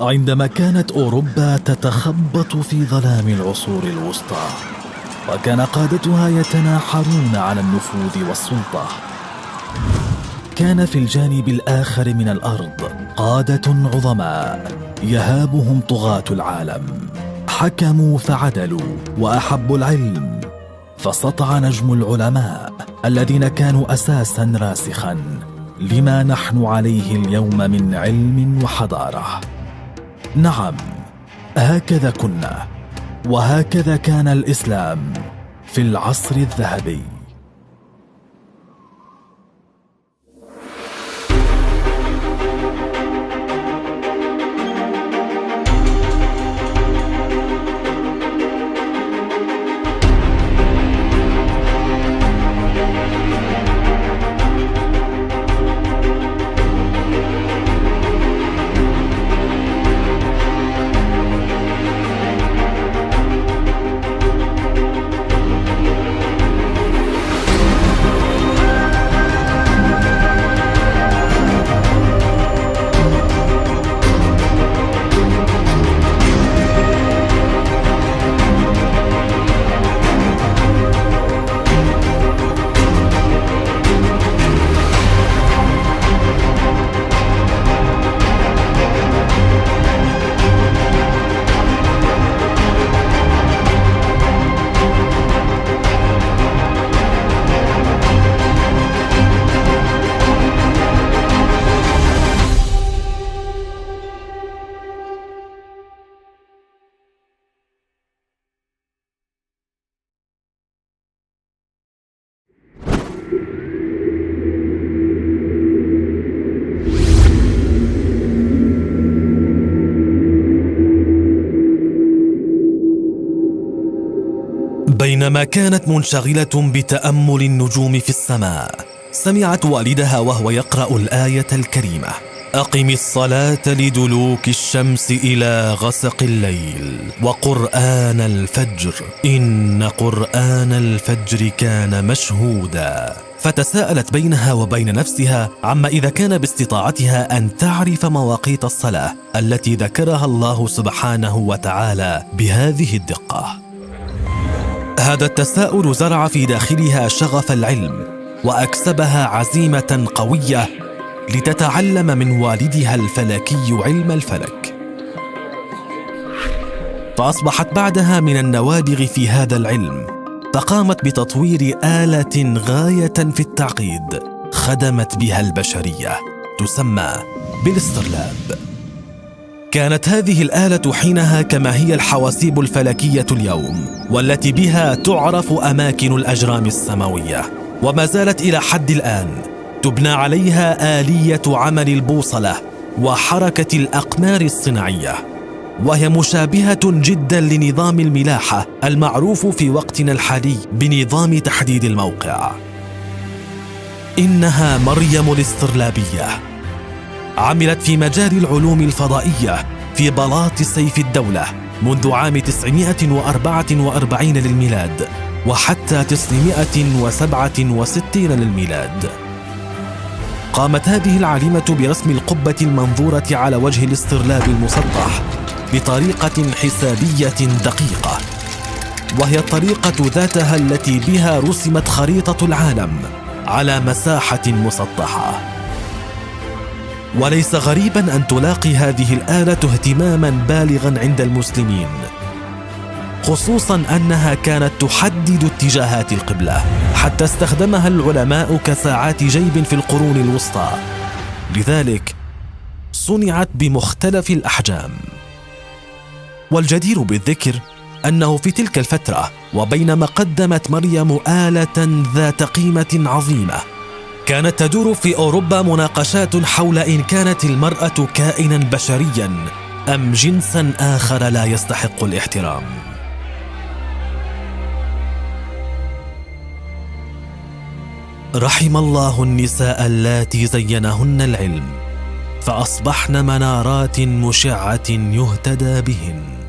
عندما كانت أوروبا تتخبط في ظلام العصور الوسطى، وكان قادتها يتناحرون على النفوذ والسلطة، كان في الجانب الآخر من الأرض قادة عظماء يهابهم طغاة العالم، حكموا فعدلوا وأحبوا العلم، فسطع نجم العلماء الذين كانوا أساساً راسخاً لما نحن عليه اليوم من علم وحضارة. نعم، هكذا كنا، وهكذا كان الإسلام في العصر الذهبي. بينما كانت منشغلة بتأمل النجوم في السماء، سمعت والدها وهو يقرأ الآية الكريمة: أقم الصلاة لدلوك الشمس إلى غسق الليل وقرآن الفجر إن قرآن الفجر كان مشهودا. فتساءلت بينها وبين نفسها عما إذا كان باستطاعتها أن تعرف مواقيت الصلاة التي ذكرها الله سبحانه وتعالى بهذه الدقة. هذا التساؤل زرع في داخلها شغف العلم، وأكسبها عزيمة قوية لتتعلم من والدها الفلكي علم الفلك. فأصبحت بعدها من النوابغ في هذا العلم، فقامت بتطوير آلة غاية في التعقيد خدمت بها البشرية، تسمى بالاسترلاب. كانت هذه الآلة حينها كما هي الحواسيب الفلكية اليوم، والتي بها تعرف أماكن الأجرام السماوية، وما زالت إلى حد الآن تبنى عليها آلية عمل البوصلة وحركة الأقمار الصناعية، وهي مشابهة جدا لنظام الملاحة المعروف في وقتنا الحالي بنظام تحديد الموقع. إنها مريم الاسترلابية، عملت في مجال العلوم الفضائية في بلاط سيف الدولة منذ عام 944 للميلاد وحتى 967 للميلاد. قامت هذه العالمة برسم القبة المنظورة على وجه الاسترلاب المسطح بطريقة حسابية دقيقة، وهي الطريقة ذاتها التي بها رسمت خريطة العالم على مساحة مسطحة. وليس غريبا أن تلاقي هذه الآلة اهتماما بالغا عند المسلمين، خصوصا أنها كانت تحدد اتجاهات القبلة، حتى استخدمها العلماء كساعات جيب في القرون الوسطى، لذلك صنعت بمختلف الأحجام. والجدير بالذكر أنه في تلك الفترة، وبينما قدمت مريم آلة ذات قيمة عظيمة، كانت تدور في أوروبا مناقشات حول إن كانت المرأة كائنا بشريا أم جنسا آخر لا يستحق الاحترام. رحم الله النساء اللاتي زينهن العلم، فأصبحن منارات مشعة يهتدى بهن.